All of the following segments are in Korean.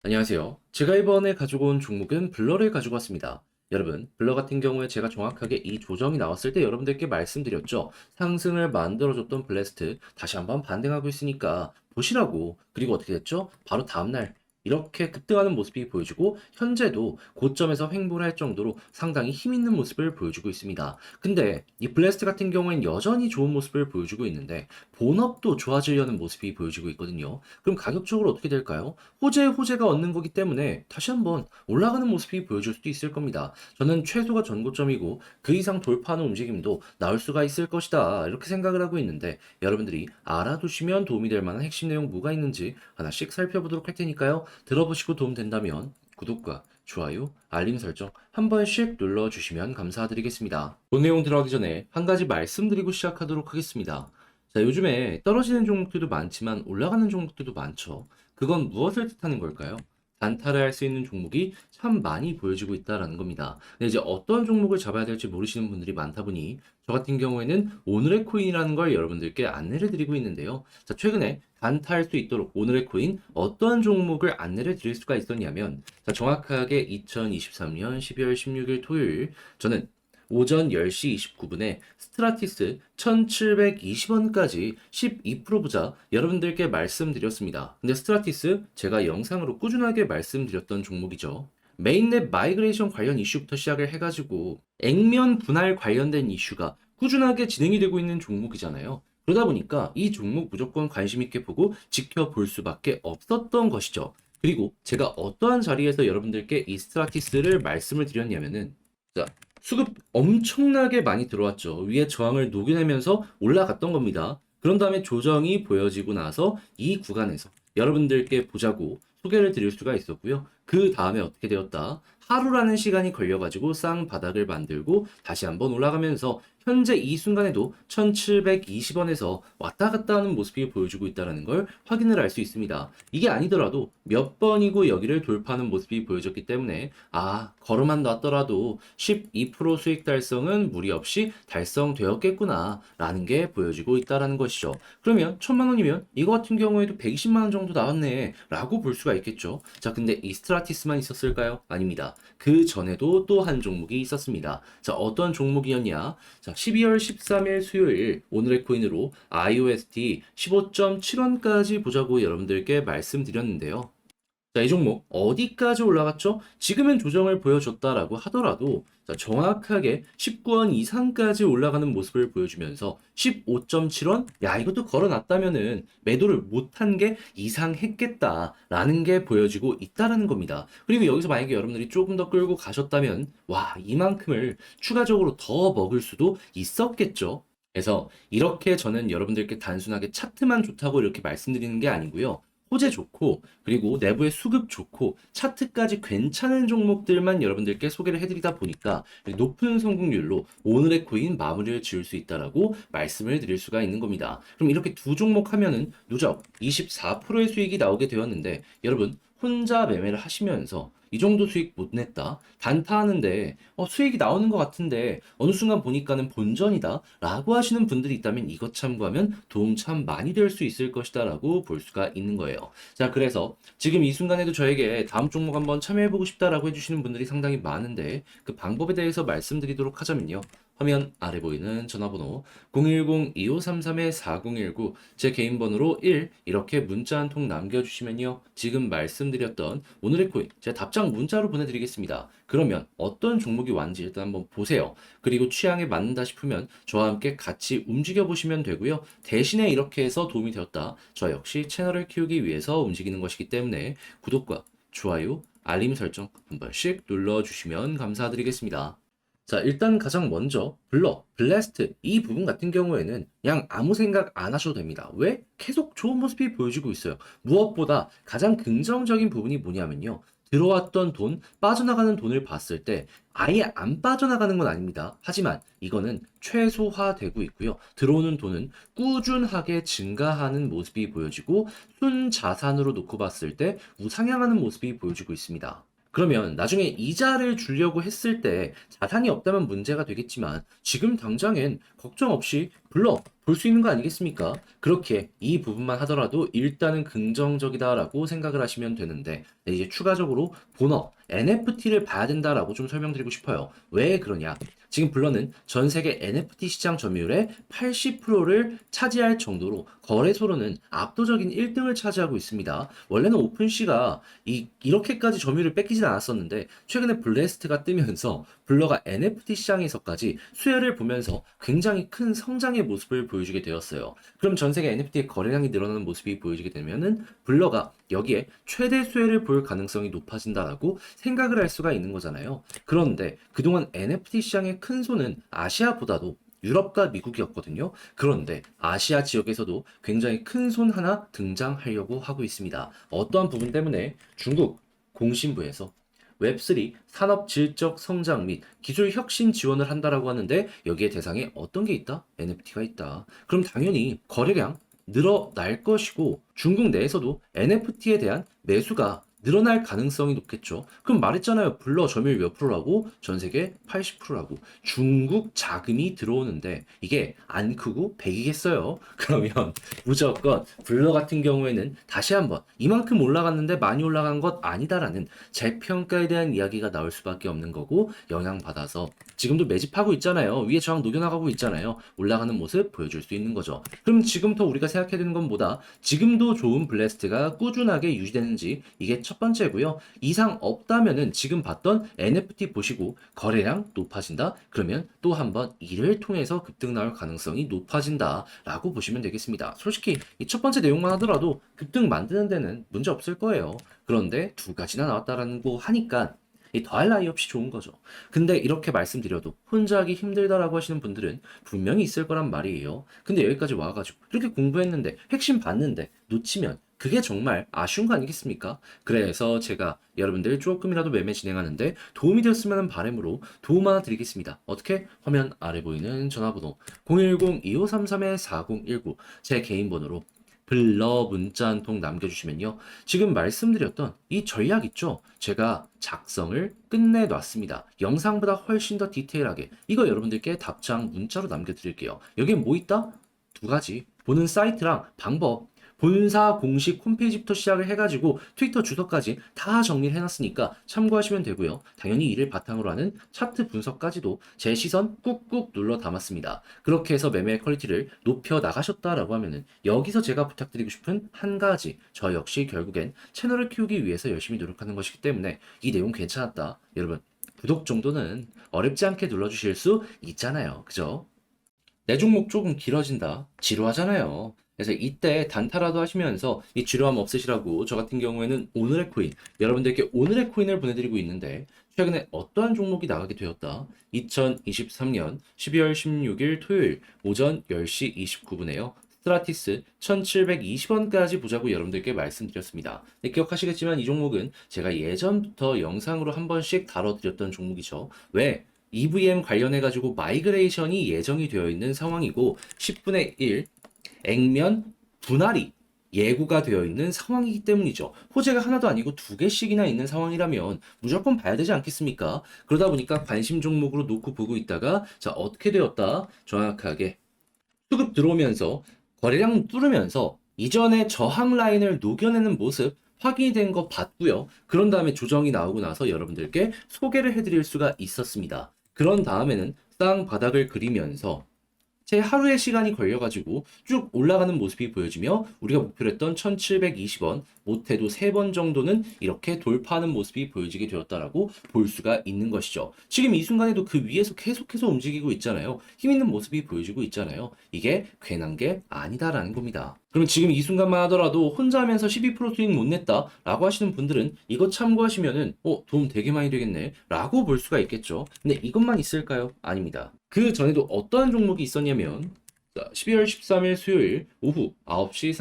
안녕하세요. 제가 이번에 가지고 온 종목은 블러를 가지고 왔습니다. 여러분, 블러 같은 경우에 제가 정확하게 이 조정이 나왔을 때 여러분들께 말씀드렸죠. 상승을 만들어줬던 블래스트 다시 한번 반등하고 있으니까 보시라고. 그리고 어떻게 됐죠? 바로 다음날 이렇게 급등하는 모습이 보여지고 현재도 고점에서 횡보를 할 정도로 상당히 힘 있는 모습을 보여주고 있습니다. 근데 이 블래스트 같은 경우엔 여전히 좋은 모습을 보여주고 있는데 본업도 좋아지려는 모습이 보여지고 있거든요. 그럼 가격적으로 어떻게 될까요? 호재에 호재가 얻는 거기 때문에 다시 한번 올라가는 모습이 보여줄 수도 있을 겁니다. 저는 최소가 전고점이고 그 이상 돌파하는 움직임도 나올 수가 있을 것이다. 이렇게 생각을 하고 있는데 여러분들이 알아두시면 도움이 될 만한 핵심 내용 뭐가 있는지 하나씩 살펴보도록 할 테니까요. 들어보시고 도움 된다면 구독과 좋아요, 알림 설정 한 번씩 눌러주시면 감사드리겠습니다. 본 내용 들어가기 전에 한 가지 말씀드리고 시작하도록 하겠습니다. 자, 요즘에 떨어지는 종목들도 많지만 올라가는 종목들도 많죠. 그건 무엇을 뜻하는 걸까요? 단타를 할 수 있는 종목이 참 많이 보여지고 있다라는 겁니다. 근데 이제 어떤 종목을 잡아야 될지 모르시는 분들이 많다 보니 저 같은 경우에는 오늘의 코인이라는 걸 여러분들께 안내를 드리고 있는데요. 자, 최근에 단타할 수 있도록 오늘의 코인 어떤 종목을 안내를 드릴 수가 있었냐면 자, 정확하게 2023년 12월 16일 토요일 저는 오전 10시 29분에 스트라티스 1720원까지 12% 보자 여러분들께 말씀드렸습니다. 근데 스트라티스 제가 영상으로 꾸준하게 말씀드렸던 종목이죠. 메인넷 마이그레이션 관련 이슈부터 시작을 해가지고 액면 분할 관련된 이슈가 꾸준하게 진행이 되고 있는 종목이잖아요. 그러다 보니까 이 종목 무조건 관심 있게 보고 지켜볼 수밖에 없었던 것이죠. 그리고 제가 어떠한 자리에서 여러분들께 이 스트라티스를 말씀을 드렸냐면은 자, 수급 엄청나게 많이 들어왔죠. 위에 저항을 녹여내면서 올라갔던 겁니다. 그런 다음에 조정이 보여지고 나서 이 구간에서 여러분들께 보자고 소개를 드릴 수가 있었고요. 그 다음에 어떻게 되었다? 하루라는 시간이 걸려가지고 쌍바닥을 만들고 다시 한번 올라가면서 현재 이 순간에도 1720원에서 왔다 갔다 하는 모습이 보여주고 있다는 걸 확인을 할 수 있습니다. 이게 아니더라도 몇 번이고 여기를 돌파하는 모습이 보여졌기 때문에 걸어만 놨더라도 12% 수익 달성은 무리 없이 달성되었겠구나 라는 게 보여지고 있다는 것이죠. 그러면 1000만 원이면 이거 같은 경우에도 120만 원 정도 나왔네 라고 볼 수가 있겠죠. 자, 근데 이 스트라티스만 있었을까요? 아닙니다. 그 전에도 또 한 종목이 있었습니다. 자, 어떤 종목이었냐? 자, 12월 13일 수요일 오늘의 코인으로 IOST 15.7원까지 보자고 여러분들께 말씀드렸는데요. 자, 이 종목 어디까지 올라갔죠? 지금은 조정을 보여줬다라고 하더라도 자, 정확하게 19원 이상까지 올라가는 모습을 보여주면서 15.7원? 야, 이것도 걸어놨다면은 매도를 못한 게 이상했겠다라는 게 보여지고 있다라는 겁니다. 그리고 여기서 만약에 여러분들이 조금 더 끌고 가셨다면 와, 이만큼을 추가적으로 더 먹을 수도 있었겠죠. 그래서 이렇게 저는 여러분들께 단순하게 차트만 좋다고 이렇게 말씀드리는 게 아니고요. 호재 좋고 그리고 내부의 수급 좋고 차트까지 괜찮은 종목들만 여러분들께 소개를 해드리다 보니까 높은 성공률로 오늘의 코인 마무리를 지을 수 있다라고 말씀을 드릴 수가 있는 겁니다. 그럼 이렇게 두 종목 하면은 누적 24%의 수익이 나오게 되었는데 여러분 혼자 매매를 하시면서 이 정도 수익 못 냈다. 단타하는데 수익이 나오는 것 같은데 어느 순간 보니까는 본전이다. 라고 하시는 분들이 있다면 이것 참고하면 도움 참 많이 될 수 있을 것이다. 라고 볼 수가 있는 거예요. 자, 그래서 지금 이 순간에도 저에게 다음 종목 한번 참여해보고 싶다라고 해주시는 분들이 상당히 많은데 그 방법에 대해서 말씀드리도록 하자면요. 화면 아래 보이는 전화번호 010-2533-4019 제 개인 번호로 1 이렇게 문자 한 통 남겨주시면요. 지금 말씀드렸던 오늘의 코인 제가 답장 문자로 보내드리겠습니다. 그러면 어떤 종목이 왔는지 일단 한번 보세요. 그리고 취향에 맞는다 싶으면 저와 함께 같이 움직여 보시면 되고요. 대신에 이렇게 해서 도움이 되었다. 저 역시 채널을 키우기 위해서 움직이는 것이기 때문에 구독과 좋아요, 알림 설정 한 번씩 눌러주시면 감사드리겠습니다. 자, 일단 가장 먼저 블래스트 이 부분 같은 경우에는 그냥 아무 생각 안 하셔도 됩니다. 왜? 계속 좋은 모습이 보여지고 있어요. 무엇보다 가장 긍정적인 부분이 뭐냐면요. 들어왔던 돈, 빠져나가는 돈을 봤을 때 아예 안 빠져나가는 건 아닙니다. 하지만 이거는 최소화되고 있고요. 들어오는 돈은 꾸준하게 증가하는 모습이 보여지고 순자산으로 놓고 봤을 때 우상향하는 모습이 보여지고 있습니다. 그러면 나중에 이자를 주려고 했을 때 자산이 없다면 문제가 되겠지만 지금 당장엔 걱정 없이 불러 볼 수 있는 거 아니겠습니까? 그렇게 이 부분만 하더라도 일단은 긍정적이다라고 생각을 하시면 되는데 이제 추가적으로 본업, NFT를 봐야 된다라고 좀 설명드리고 싶어요. 왜 그러냐? 지금 블러는 전 세계 NFT 시장 점유율의 80%를 차지할 정도로 거래소로는 압도적인 1등을 차지하고 있습니다. 원래는 오픈시가 이렇게까지 점유율을 뺏기진 않았었는데 최근에 블래스트가 뜨면서 블러가 NFT 시장에서까지 수혜를 보면서 굉장히 큰 성장의 모습을 보여주게 되었어요. 그럼 전 세계 NFT의 거래량이 늘어나는 모습이 보여지게 되면은 블러가 여기에 최대 수혜를 볼 가능성이 높아진다라고 생각을 할 수가 있는 거잖아요. 그런데 그동안 NFT 시장의 큰 손은 아시아보다도 유럽과 미국이었거든요. 그런데 아시아 지역에서도 굉장히 큰 손 하나 등장하려고 하고 있습니다. 어떠한 부분 때문에 중국 공신부에서 웹3 산업 질적 성장 및 기술 혁신 지원을 한다라고 하는데 여기에 대상에 어떤 게 있다? NFT가 있다. 그럼 당연히 거래량 늘어날 것이고 중국 내에서도 NFT에 대한 매수가 늘어날 가능성이 높겠죠. 그럼 말했잖아요. 블러 점유율 몇 프로라고? 전 세계 80%라고. 중국 자금이 들어오는데 이게 안 크고 100이겠어요. 그러면 무조건 블러 같은 경우에는 다시 한번 이만큼 올라갔는데 많이 올라간 것 아니다라는 재평가에 대한 이야기가 나올 수밖에 없는 거고 영향받아서 지금도 매집하고 있잖아요. 위에 저항 녹여나가고 있잖아요. 올라가는 모습 보여줄 수 있는 거죠. 그럼 지금부터 우리가 생각해야 되는 건 뭐다? 지금도 좋은 블래스트가 꾸준하게 유지되는지 이게 첫 번째고요. 이상 없다면은 지금 봤던 NFT 보시고 거래량 높아진다? 그러면 또 한번 이를 통해서 급등 나올 가능성이 높아진다라고 보시면 되겠습니다. 솔직히 이 첫 번째 내용만 하더라도 급등 만드는 데는 문제 없을 거예요. 그런데 두 가지나 나왔다라는 거 하니까 이 더할 나위 없이 좋은 거죠. 근데 이렇게 말씀드려도 혼자 하기 힘들다라고 하시는 분들은 분명히 있을 거란 말이에요. 근데 여기까지 와가지고 이렇게 공부했는데 핵심 봤는데 놓치면 그게 정말 아쉬운 거 아니겠습니까? 그래서 제가 여러분들 조금이라도 매매 진행하는데 도움이 되었으면 하는 바람으로 도움 하나 드리겠습니다. 어떻게? 화면 아래 보이는 전화번호 010-2533-4019 제 개인 번호로 블러 문자 한 통 남겨주시면요. 지금 말씀드렸던 이 전략 있죠? 제가 작성을 끝내놨습니다. 영상보다 훨씬 더 디테일하게 이거 여러분들께 답장 문자로 남겨드릴게요. 여기에 뭐 있다? 두 가지. 보는 사이트랑 방법. 본사 공식 홈페이지부터 시작을 해가지고 트위터 주소까지 다 정리를 해놨으니까 참고하시면 되고요. 당연히 이를 바탕으로 하는 차트 분석까지도 제 시선 꾹꾹 눌러 담았습니다. 그렇게 해서 매매 퀄리티를 높여 나가셨다라고 하면은 여기서 제가 부탁드리고 싶은 한 가지 저 역시 결국엔 채널을 키우기 위해서 열심히 노력하는 것이기 때문에 이 내용 괜찮았다. 여러분 구독 정도는 어렵지 않게 눌러주실 수 있잖아요. 그죠? 내 종목 조금 길어진다. 지루하잖아요. 그래서 이때 단타라도 하시면서 이 지루함 없으시라고 저 같은 경우에는 오늘의 코인, 여러분들께 오늘의 코인을 보내드리고 있는데 최근에 어떠한 종목이 나가게 되었다. 2023년 12월 16일 토요일 오전 10시 29분에요. 스트라티스 1720원까지 보자고 여러분들께 말씀드렸습니다. 네, 기억하시겠지만 이 종목은 제가 예전부터 영상으로 한 번씩 다뤄드렸던 종목이죠. 왜? EVM 관련해가지고 마이그레이션이 예정이 되어 있는 상황이고 10분의 1 액면 분할이 예고가 되어 있는 상황이기 때문이죠. 호재가 하나도 아니고 두 개씩이나 있는 상황이라면 무조건 봐야 되지 않겠습니까? 그러다 보니까 관심 종목으로 놓고 보고 있다가 자 어떻게 되었다? 정확하게 수급 들어오면서 거래량 뚫으면서 이전에 저항 라인을 녹여내는 모습 확인이 된 거 봤고요. 그런 다음에 조정이 나오고 나서 여러분들께 소개를 해드릴 수가 있었습니다. 그런 다음에는 쌍바닥을 그리면서 제 하루의 시간이 걸려가지고 쭉 올라가는 모습이 보여지며 우리가 목표로 했던 1720원 못해도 3번 정도는 이렇게 돌파하는 모습이 보여지게 되었다라고 볼 수가 있는 것이죠. 지금 이 순간에도 그 위에서 계속해서 움직이고 있잖아요. 힘 있는 모습이 보여지고 있잖아요. 이게 괜한 게 아니다라는 겁니다. 그럼 지금 이 순간만 하더라도 혼자 하면서 12% 수익 못 냈다 라고 하시는 분들은 이거 참고하시면은 도움 되게 많이 되겠네 라고 볼 수가 있겠죠. 근데 이것만 있을까요? 아닙니다. 그 전에도 어떠한 종목이 있었냐면 12월 13일 수요일 오후 9시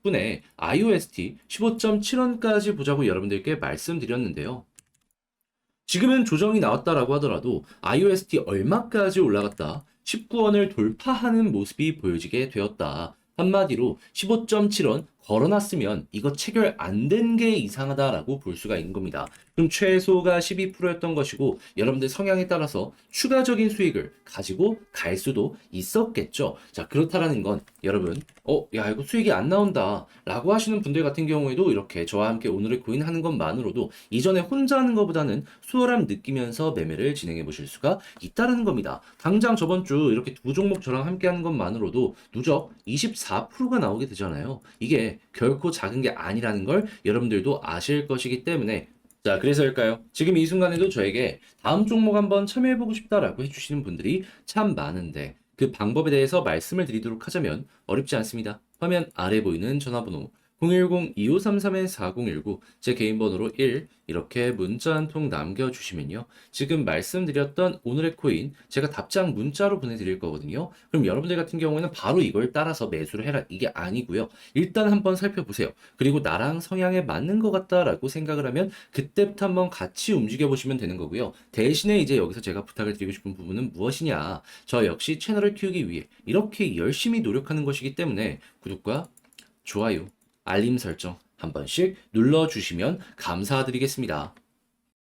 36분에 IOST 15.7원까지 보자고 여러분들께 말씀드렸는데요. 지금은 조정이 나왔다라고 하더라도 IOST 얼마까지 올라갔다? 19원을 돌파하는 모습이 보여지게 되었다. 한마디로 15.7원 걸어놨으면 이거 체결 안 된 게 이상하다라고 볼 수가 있는 겁니다. 그럼 최소가 12%였던 것이고 여러분들 성향에 따라서 추가적인 수익을 가지고 갈 수도 있었겠죠. 자, 그렇다라는 건 여러분, 야, 이거 수익이 안 나온다 라고 하시는 분들 같은 경우에도 이렇게 저와 함께 오늘의 코인 하는 것만으로도 이전에 혼자 하는 것보다는 수월함 느끼면서 매매를 진행해 보실 수가 있다는 겁니다. 당장 저번 주 이렇게 두 종목 저랑 함께 하는 것만으로도 누적 24%가 나오게 되잖아요. 이게 결코 작은 게 아니라는 걸 여러분들도 아실 것이기 때문에 자, 그래서일까요? 지금 이 순간에도 저에게 다음 종목 한번 참여해보고 싶다라고 해주시는 분들이 참 많은데 그 방법에 대해서 말씀을 드리도록 하자면 어렵지 않습니다. 화면 아래 보이는 전화번호 010-2533-4019 제 개인 번호로 1 이렇게 문자 한 통 남겨주시면요. 지금 말씀드렸던 오늘의 코인 제가 답장 문자로 보내드릴 거거든요. 그럼 여러분들 같은 경우에는 바로 이걸 따라서 매수를 해라 이게 아니고요. 일단 한번 살펴보세요. 그리고 나랑 성향에 맞는 것 같다라고 생각을 하면 그때부터 한번 같이 움직여 보시면 되는 거고요. 대신에 이제 여기서 제가 부탁을 드리고 싶은 부분은 무엇이냐. 저 역시 채널을 키우기 위해 이렇게 열심히 노력하는 것이기 때문에 구독과 좋아요, 알림 설정 한 번씩 눌러주시면 감사드리겠습니다.